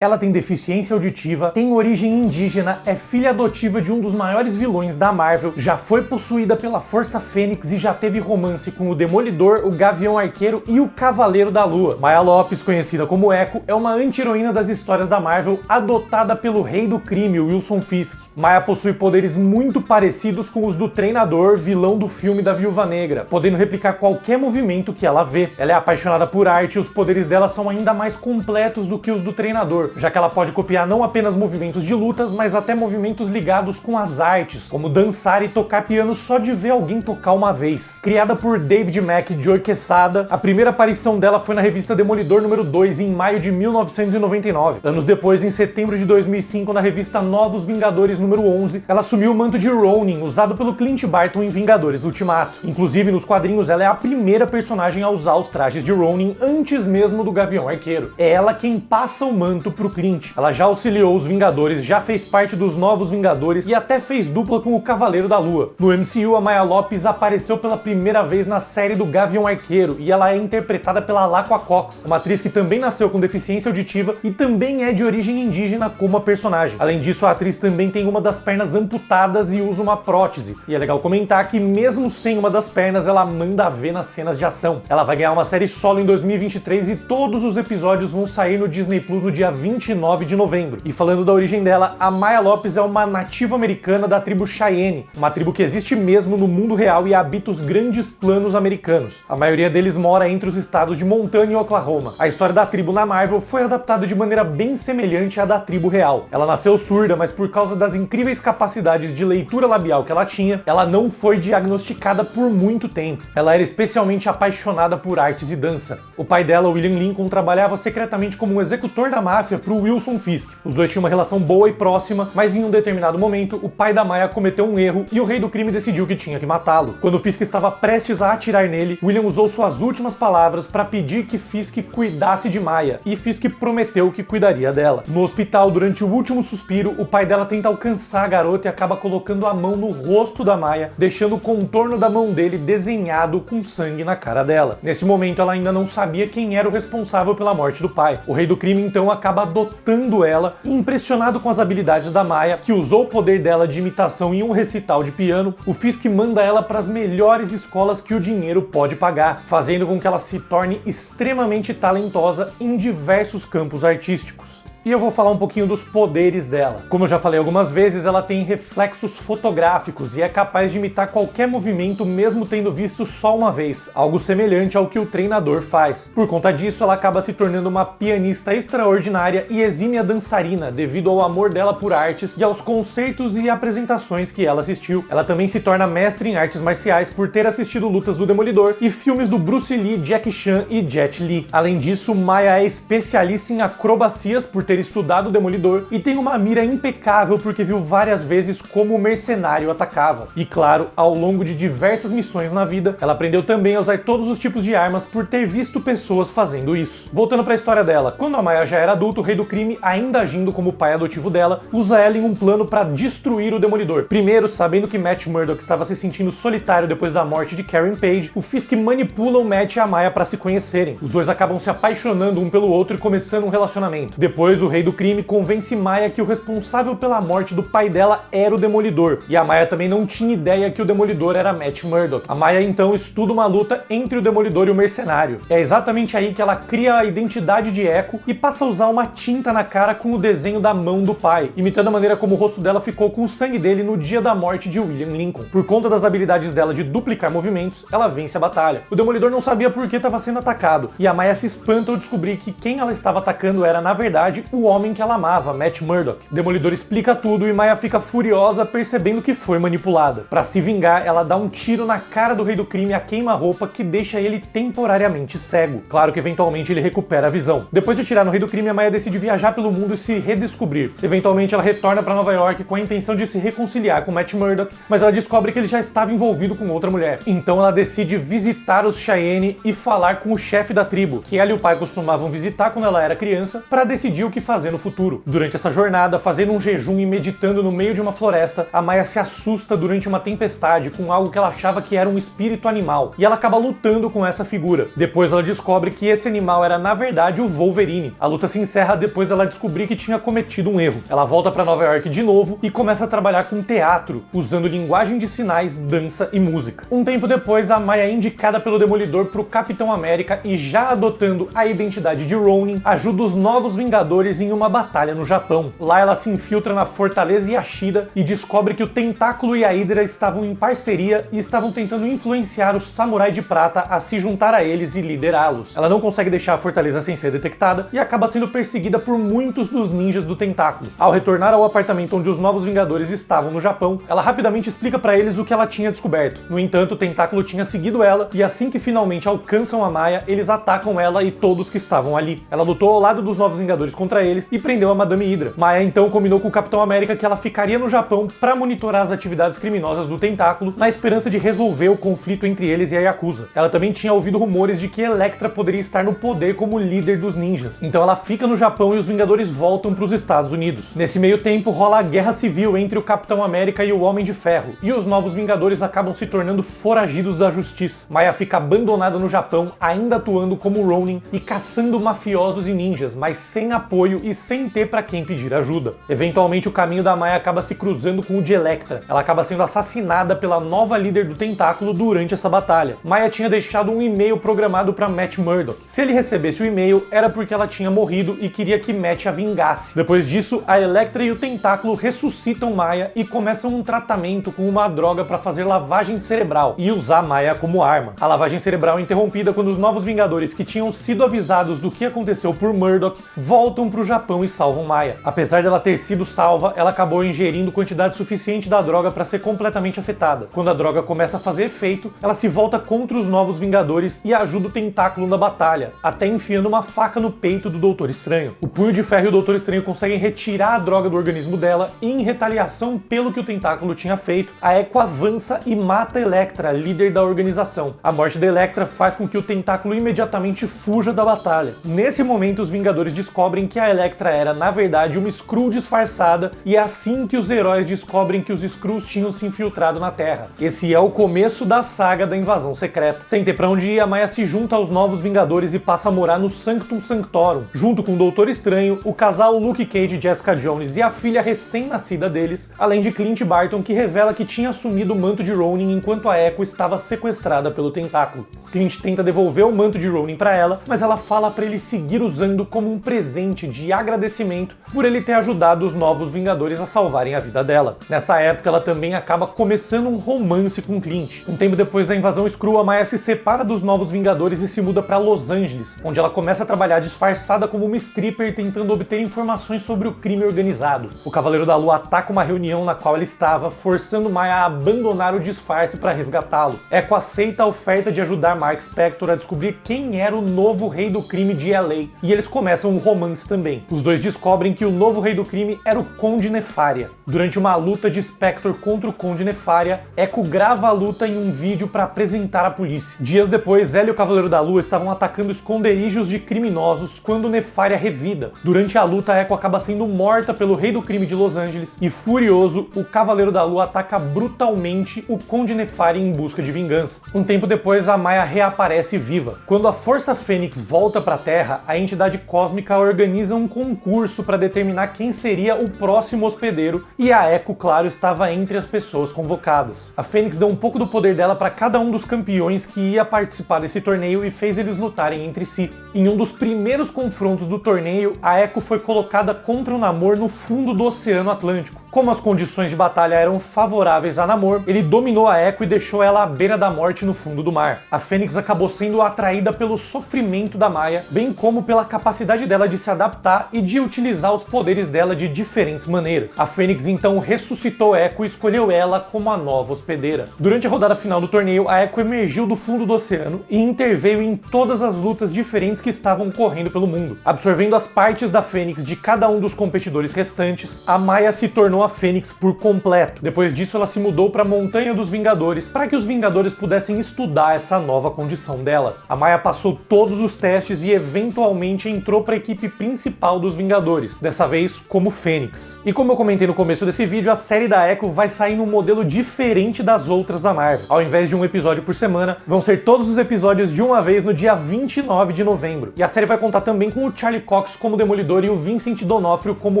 Ela tem deficiência auditiva, tem origem indígena, é filha adotiva de um dos maiores vilões da Marvel, já foi possuída pela Força Fênix e já teve romance com o Demolidor, o Gavião Arqueiro e o Cavaleiro da Lua. Maya Lopes, conhecida como Echo, é uma anti-heroína das histórias da Marvel, adotada pelo rei do crime, Wilson Fisk. Maya possui poderes muito parecidos com os do Treinador, vilão do filme da Viúva Negra, podendo replicar qualquer movimento que ela vê. Ela é apaixonada por arte e os poderes dela são ainda mais completos do que os do Treinador, já que ela pode copiar não apenas movimentos de lutas, mas até movimentos ligados com as artes, como dançar e tocar piano só de ver alguém tocar uma vez. Criada por David Mack e Joe Quesada, a primeira aparição dela foi na revista Demolidor número 2, em maio de 1999. Anos depois, em setembro de 2005, na revista Novos Vingadores número 11, ela assumiu o manto de Ronin, usado pelo Clint Barton em Vingadores Ultimato. Inclusive, nos quadrinhos, ela é a primeira personagem a usar os trajes de Ronin antes mesmo do Gavião Arqueiro. É ela quem passa o manto pro Clint. Ela já auxiliou os Vingadores, já fez parte dos Novos Vingadores e até fez dupla com o Cavaleiro da Lua. No MCU, a Maya Lopes apareceu pela primeira vez na série do Gavião Arqueiro e ela é interpretada pela Laqua Cox, uma atriz que também nasceu com deficiência auditiva e também é de origem indígena como a personagem. Além disso, a atriz também tem uma das pernas amputadas e usa uma prótese. E é legal comentar que mesmo sem uma das pernas, ela manda ver nas cenas de ação. Ela vai ganhar uma série solo em 2023 e todos os episódios vão sair no Disney Plus no dia 29 de novembro. E falando da origem dela, a Maya Lopes é uma nativa americana da tribo Cheyenne, uma tribo que existe mesmo no mundo real e habita os grandes planos americanos. A maioria deles mora entre os estados de Montana e Oklahoma. A história da tribo na Marvel foi adaptada de maneira bem semelhante à da tribo real. Ela nasceu surda, mas por causa das incríveis capacidades de leitura labial que ela tinha, ela não foi diagnosticada por muito tempo. Ela era especialmente apaixonada por artes e dança. O pai dela, William Lincoln, trabalhava secretamente como um executor da máfia para o Wilson Fisk. Os dois tinham uma relação boa e próxima, mas em um determinado momento, o pai da Maya cometeu um erro e o rei do crime decidiu que tinha que matá-lo. Quando Fisk estava prestes a atirar nele, William usou suas últimas palavras para pedir que Fisk cuidasse de Maya, e Fisk prometeu que cuidaria dela. No hospital, durante o último suspiro, o pai dela tenta alcançar a garota e acaba colocando a mão no rosto da Maya, deixando o contorno da mão dele desenhado com sangue na cara dela. Nesse momento, ela ainda não sabia quem era o responsável pela morte do pai. O rei do crime, então, acaba adotando ela, e impressionado com as habilidades da Maya, que usou o poder dela de imitação em um recital de piano, o Fisk manda ela para as melhores escolas que o dinheiro pode pagar, fazendo com que ela se torne extremamente talentosa em diversos campos artísticos. E eu vou falar um pouquinho dos poderes dela. Como eu já falei algumas vezes, ela tem reflexos fotográficos e é capaz de imitar qualquer movimento mesmo tendo visto só uma vez, algo semelhante ao que o Treinador faz. Por conta disso, ela acaba se tornando uma pianista extraordinária e exímia dançarina devido ao amor dela por artes e aos concertos e apresentações que ela assistiu. Ela também se torna mestre em artes marciais por ter assistido lutas do Demolidor e filmes do Bruce Lee, Jackie Chan e Jet Li. Além disso, Maya é especialista em acrobacias por ter estudado o Demolidor e tem uma mira impecável porque viu várias vezes como o mercenário atacava. E claro, ao longo de diversas missões na vida, ela aprendeu também a usar todos os tipos de armas por ter visto pessoas fazendo isso. Voltando para a história dela, quando a Maya já era adulta, o rei do crime, ainda agindo como pai adotivo dela, usa ela em um plano para destruir o Demolidor. Primeiro, sabendo que Matt Murdock estava se sentindo solitário depois da morte de Karen Page, o Fisk manipula o Matt e a Maya para se conhecerem. Os dois acabam se apaixonando um pelo outro e começando um relacionamento. Depois, o rei do crime convence Maya que o responsável pela morte do pai dela era o Demolidor, e a Maya também não tinha ideia que o Demolidor era Matt Murdock. A Maya então estuda uma luta entre o Demolidor e o mercenário. É exatamente aí que ela cria a identidade de Echo e passa a usar uma tinta na cara com o desenho da mão do pai, imitando a maneira como o rosto dela ficou com o sangue dele no dia da morte de William Lincoln. Por conta das habilidades dela de duplicar movimentos, ela vence a batalha. O Demolidor não sabia por que estava sendo atacado, e a Maya se espanta ao descobrir que quem ela estava atacando era, na verdade, o homem que ela amava, Matt Murdock. Demolidor explica tudo e Maya fica furiosa percebendo que foi manipulada. Para se vingar, ela dá um tiro na cara do rei do crime a queima-roupa que deixa ele temporariamente cego. Claro que eventualmente ele recupera a visão. Depois de atirar no rei do crime, a Maya decide viajar pelo mundo e se redescobrir. Eventualmente ela retorna para Nova York com a intenção de se reconciliar com Matt Murdock, mas ela descobre que ele já estava envolvido com outra mulher. Então ela decide visitar os Cheyenne e falar com o chefe da tribo, que ela e o pai costumavam visitar quando ela era criança, para decidir o que que fazer no futuro. Durante essa jornada, fazendo um jejum e meditando no meio de uma floresta, a Maya se assusta durante uma tempestade com algo que ela achava que era um espírito animal, e ela acaba lutando com essa figura. Depois ela descobre que esse animal era na verdade o Wolverine. A luta se encerra depois dela descobrir que tinha cometido um erro. Ela volta para Nova York de novo e começa a trabalhar com teatro, usando linguagem de sinais, dança e música. Um tempo depois, a Maya é indicada pelo Demolidor pro Capitão América e, já adotando a identidade de Ronin, ajuda os Novos Vingadores em uma batalha no Japão. Lá ela se infiltra na Fortaleza Yashida e descobre que o Tentáculo e a Hydra estavam em parceria e estavam tentando influenciar o Samurai de Prata a se juntar a eles e liderá-los. Ela não consegue deixar a fortaleza sem ser detectada e acaba sendo perseguida por muitos dos ninjas do Tentáculo. Ao retornar ao apartamento onde os Novos Vingadores estavam no Japão, ela rapidamente explica pra eles o que ela tinha descoberto. No entanto, o Tentáculo tinha seguido ela e assim que finalmente alcançam a Maya, eles atacam ela e todos que estavam ali. Ela lutou ao lado dos Novos Vingadores contra eles e prendeu a Madame Hydra. Maya então combinou com o Capitão América que ela ficaria no Japão pra monitorar as atividades criminosas do Tentáculo, na esperança de resolver o conflito entre eles e a Yakuza. Ela também tinha ouvido rumores de que Elektra poderia estar no poder como líder dos ninjas. Então ela fica no Japão e os Vingadores voltam para os Estados Unidos. Nesse meio tempo rola a guerra civil entre o Capitão América e o Homem de Ferro, e os Novos Vingadores acabam se tornando foragidos da justiça. Maya fica abandonada no Japão, ainda atuando como Ronin e caçando mafiosos e ninjas, mas sem apoio e sem ter para quem pedir ajuda. Eventualmente o caminho da Maya acaba se cruzando com o de Elektra. Ela acaba sendo assassinada pela nova líder do Tentáculo durante essa batalha. Maya tinha deixado um e-mail programado para Matt Murdock. Se ele recebesse o e-mail, era porque ela tinha morrido e queria que Matt a vingasse. Depois disso, a Elektra e o Tentáculo ressuscitam Maya e começam um tratamento com uma droga para fazer lavagem cerebral e usar Maya como arma. A lavagem cerebral é interrompida quando os Novos Vingadores, que tinham sido avisados do que aconteceu por Murdock, voltam para o Japão e salvam Maya. Apesar dela ter sido salva, ela acabou ingerindo quantidade suficiente da droga para ser completamente afetada. Quando a droga começa a fazer efeito, ela se volta contra os Novos Vingadores e ajuda o Tentáculo na batalha, até enfiando uma faca no peito do Doutor Estranho. O Punho de Ferro e o Doutor Estranho conseguem retirar a droga do organismo dela e, em retaliação pelo que o Tentáculo tinha feito, a Echo avança e mata Elektra, líder da organização. A morte da Elektra faz com que o Tentáculo imediatamente fuja da batalha. Nesse momento, os Vingadores descobrem que a Elektra era, na verdade, uma Skrull disfarçada, e é assim que os heróis descobrem que os Skrulls tinham se infiltrado na Terra. Esse é o começo da saga da invasão secreta. Sem ter pra onde ir, a Maya se junta aos Novos Vingadores e passa a morar no Sanctum Sanctorum, junto com o Doutor Estranho, o casal Luke Cage e Jessica Jones e a filha recém-nascida deles, além de Clint Barton, que revela que tinha assumido o manto de Ronin enquanto a Echo estava sequestrada pelo Tentáculo. Clint tenta devolver o manto de Ronin para ela, mas ela fala para ele seguir usando como um presente de agradecimento por ele ter ajudado os Novos Vingadores a salvarem a vida dela. Nessa época, ela também acaba começando um romance com Clint. Um tempo depois da invasão Skrull, a Maya se separa dos Novos Vingadores e se muda para Los Angeles, onde ela começa a trabalhar disfarçada como uma stripper tentando obter informações sobre o crime organizado. O Cavaleiro da Lua ataca uma reunião na qual ela estava, forçando Maya a abandonar o disfarce para resgatá-lo. Echo aceita a oferta de ajudar Mark Spector a descobrir quem era o novo rei do crime de LA, e eles começam um romance também. Os dois descobrem que o novo rei do crime era o Conde Nefaria. Durante uma luta de Spector contra o Conde Nefaria, Echo grava a luta em um vídeo para apresentar à polícia. Dias depois, ela e o Cavaleiro da Lua estavam atacando esconderijos de criminosos quando Nefaria revida. Durante a luta, Echo acaba sendo morta pelo rei do crime de Los Angeles e, furioso, o Cavaleiro da Lua ataca brutalmente o Conde Nefaria em busca de vingança. Um tempo depois, a Maya reaparece viva. Quando a Força Fênix volta para a Terra, a entidade cósmica organiza um concurso para determinar quem seria o próximo hospedeiro, e a Echo, claro, estava entre as pessoas convocadas. A Fênix deu um pouco do poder dela para cada um dos campeões que ia participar desse torneio e fez eles lutarem entre si. Em um dos primeiros confrontos do torneio, a Echo foi colocada contra o Namor no fundo do Oceano Atlântico. Como as condições de batalha eram favoráveis a Namor, ele dominou a Echo e deixou ela à beira da morte no fundo do mar. A Fênix acabou sendo atraída pelo sofrimento da Maya, bem como pela capacidade dela de se adaptar e de utilizar os poderes dela de diferentes maneiras. A Fênix então ressuscitou Echo e escolheu ela como a nova hospedeira. Durante a rodada final do torneio, a Echo emergiu do fundo do oceano e interveio em todas as lutas diferentes que estavam correndo pelo mundo. Absorvendo as partes da Fênix de cada um dos competidores restantes, a Maya se tornou a Fênix por completo. Depois disso, ela se mudou para a Montanha dos Vingadores para que os Vingadores pudessem estudar essa nova condição dela. A Maya passou todos os testes e eventualmente entrou para a equipe principal principal dos Vingadores, dessa vez como Fênix. E como eu comentei no começo desse vídeo, a série da Echo vai sair num modelo diferente das outras da Marvel. Ao invés de um episódio por semana, vão ser todos os episódios de uma vez no dia 29 de novembro. E a série vai contar também com o Charlie Cox como Demolidor e o Vincent D'Onofrio como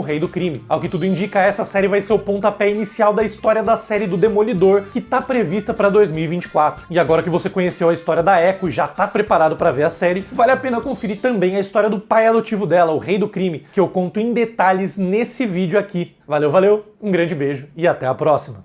Rei do Crime. Ao que tudo indica, essa série vai ser o pontapé inicial da história da série do Demolidor, que tá prevista para 2024. E agora que você conheceu a história da Echo e já tá preparado para ver a série, vale a pena conferir também a história do pai adotivo dela, o Rei do Crime, que eu conto em detalhes nesse vídeo aqui. Valeu, valeu, um grande beijo e até a próxima!